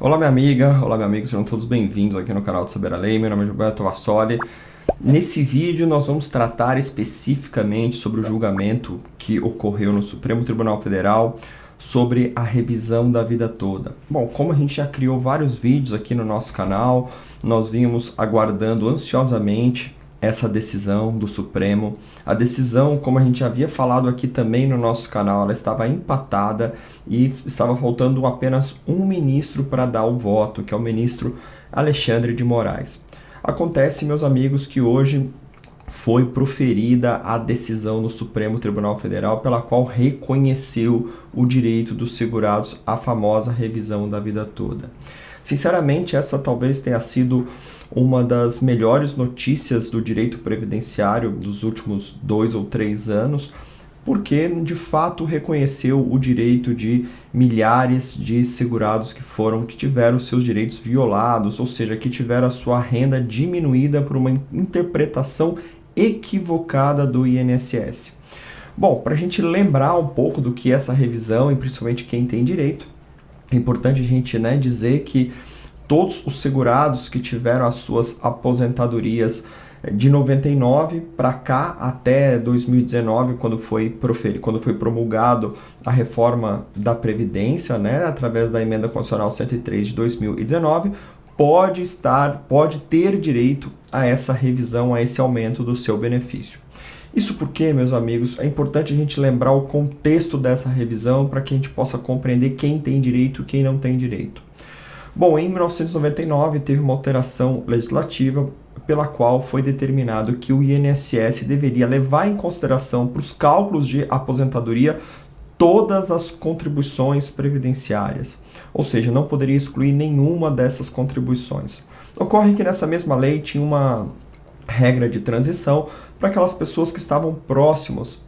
Olá minha amiga, olá meu amigo, sejam todos bem-vindos aqui no canal do Saber a Lei. Meu nome é Gilberto Vassoli. Nesse vídeo nós vamos tratar especificamente sobre o julgamento que ocorreu no Supremo Tribunal Federal sobre a revisão da vida toda. Bom, como a gente já criou vários vídeos aqui no nosso canal, nós vínhamos aguardando ansiosamente essa decisão do Supremo. A decisão, como a gente havia falado aqui também no nosso canal, ela estava empatada e estava faltando apenas um ministro para dar o voto, que é o ministro Alexandre de Moraes. Acontece, meus amigos, que hoje foi proferida a decisão no Supremo Tribunal Federal pela qual reconheceu o direito dos segurados à famosa revisão da vida toda. Sinceramente, essa talvez tenha sido uma das melhores notícias do direito previdenciário dos últimos 2 ou 3 anos, porque de fato reconheceu o direito de milhares de segurados que tiveram seus direitos violados, ou seja, que tiveram a sua renda diminuída por uma interpretação equivocada do INSS. Bom, para a gente lembrar um pouco do que é essa revisão, e principalmente quem tem direito, é importante a gente dizer que todos os segurados que tiveram as suas aposentadorias de 99 para cá até 2019, quando foi promulgado a reforma da Previdência, através da Emenda Constitucional 103 de 2019, pode ter direito a essa revisão, a esse aumento do seu benefício. Isso porque, meus amigos, é importante a gente lembrar o contexto dessa revisão para que a gente possa compreender quem tem direito e quem não tem direito. Bom, em 1999 teve uma alteração legislativa pela qual foi determinado que o INSS deveria levar em consideração para os cálculos de aposentadoria todas as contribuições previdenciárias, ou seja, não poderia excluir nenhuma dessas contribuições. Ocorre que nessa mesma lei tinha uma regra de transição para aquelas pessoas que estavam próximos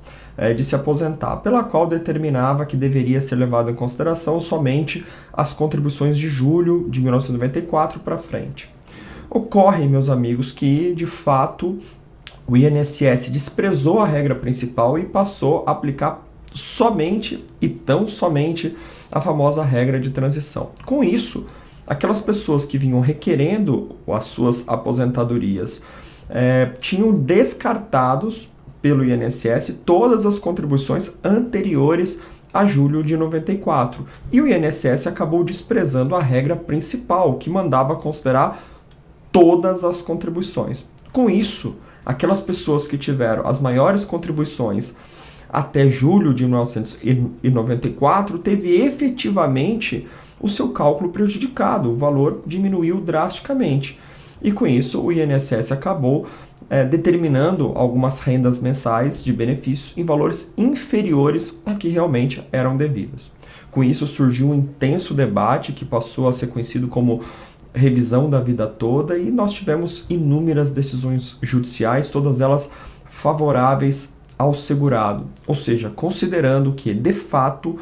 de se aposentar, pela qual determinava que deveria ser levado em consideração somente as contribuições de julho de 1994 para frente. Ocorre, meus amigos, que de fato o INSS desprezou a regra principal e passou a aplicar somente e tão somente a famosa regra de transição. Com isso, aquelas pessoas que vinham requerendo as suas aposentadorias tinham descartados pelo INSS todas as contribuições anteriores a julho de 94. E o INSS acabou desprezando a regra principal, que mandava considerar todas as contribuições. Com isso, aquelas pessoas que tiveram as maiores contribuições até julho de 1994 teve efetivamente o seu cálculo prejudicado, o valor diminuiu drasticamente. E com isso o INSS acabou determinando algumas rendas mensais de benefícios em valores inferiores a que realmente eram devidas. Com isso surgiu um intenso debate que passou a ser conhecido como revisão da vida toda, e nós tivemos inúmeras decisões judiciais, todas elas favoráveis ao segurado, ou seja, considerando que de fato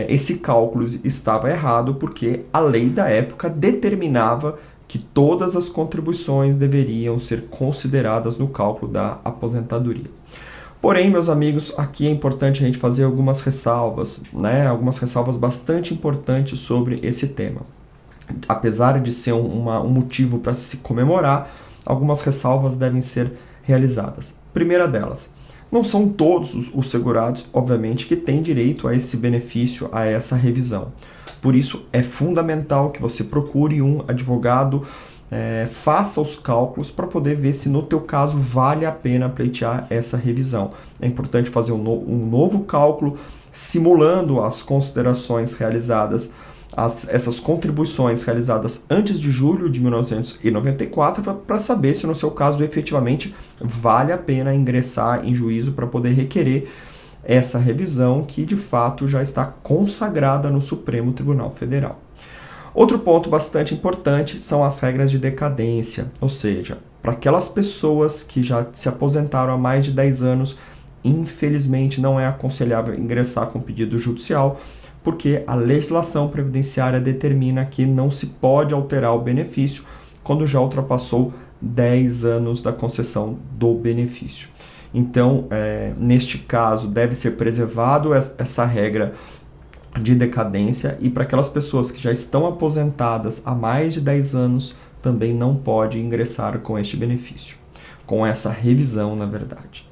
esse cálculo estava errado, porque a lei da época determinava que todas as contribuições deveriam ser consideradas no cálculo da aposentadoria. Porém, meus amigos, aqui é importante a gente fazer algumas ressalvas, algumas ressalvas bastante importantes sobre esse tema. Apesar de ser um motivo para se comemorar, algumas ressalvas devem ser realizadas. Primeira delas, não são todos os segurados, obviamente, que têm direito a esse benefício, a essa revisão. Por isso, é fundamental que você procure um advogado, faça os cálculos para poder ver se no teu caso vale a pena pleitear essa revisão. É importante fazer um novo cálculo, simulando as considerações realizadas, essas contribuições realizadas antes de julho de 1994, para saber se no seu caso efetivamente vale a pena ingressar em juízo para poder requerer essa revisão que de fato já está consagrada no Supremo Tribunal Federal. Outro ponto bastante importante são as regras de decadência, ou seja, para aquelas pessoas que já se aposentaram há mais de 10 anos, infelizmente não é aconselhável ingressar com pedido judicial, porque a legislação previdenciária determina que não se pode alterar o benefício quando já ultrapassou 10 anos da concessão do benefício. Então, neste caso, deve ser preservado essa regra de decadência, e para aquelas pessoas que já estão aposentadas há mais de 10 anos, também não pode ingressar com este benefício, com essa revisão, na verdade.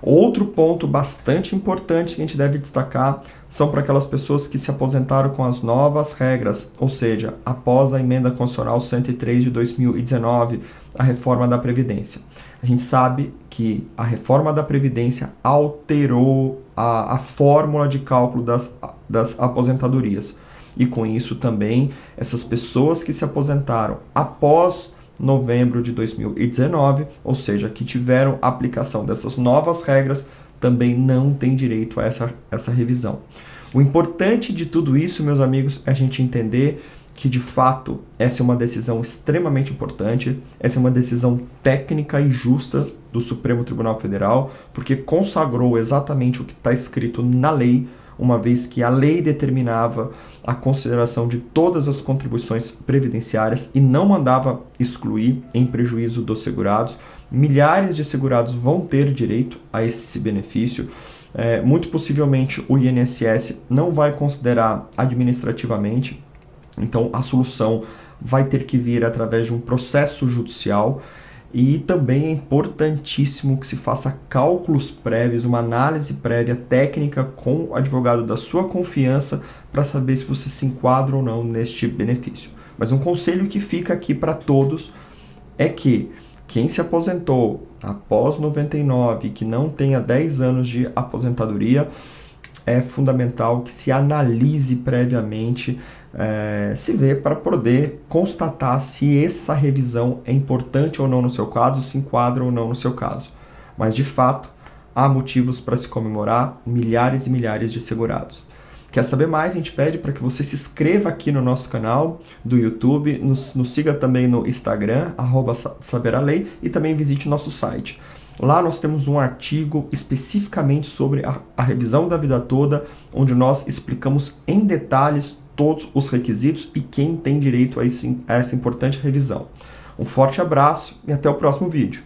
Outro ponto bastante importante que a gente deve destacar são para aquelas pessoas que se aposentaram com as novas regras, ou seja, após a Emenda Constitucional 103 de 2019, a reforma da Previdência. A gente sabe que a reforma da Previdência alterou a fórmula de cálculo das aposentadorias. E com isso também, essas pessoas que se aposentaram após novembro de 2019, ou seja, que tiveram aplicação dessas novas regras, também não têm direito a essa revisão. O importante de tudo isso, meus amigos, é a gente entender que, de fato, essa é uma decisão extremamente importante, essa é uma decisão técnica e justa do Supremo Tribunal Federal, porque consagrou exatamente o que está escrito na lei, uma vez que a lei determinava a consideração de todas as contribuições previdenciárias e não mandava excluir em prejuízo dos segurados. Milhares de segurados vão ter direito a esse benefício. Muito possivelmente o INSS não vai considerar administrativamente, então a solução vai ter que vir através de um processo judicial. E também é importantíssimo que se faça cálculos prévios, uma análise prévia técnica com o advogado da sua confiança para saber se você se enquadra ou não neste benefício. Mas um conselho que fica aqui para todos é que quem se aposentou após 99 e que não tenha 10 anos de aposentadoria, é fundamental que se analise previamente, se vê para poder constatar se essa revisão é importante ou não no seu caso, se enquadra ou não no seu caso. Mas, de fato, há motivos para se comemorar milhares e milhares de segurados. Quer saber mais? A gente pede para que você se inscreva aqui no nosso canal do YouTube, nos siga também no Instagram, @saberalei, e também visite nosso site. Lá nós temos um artigo especificamente sobre a revisão da vida toda, onde nós explicamos em detalhes todos os requisitos e quem tem direito a essa importante revisão. Um forte abraço e até o próximo vídeo.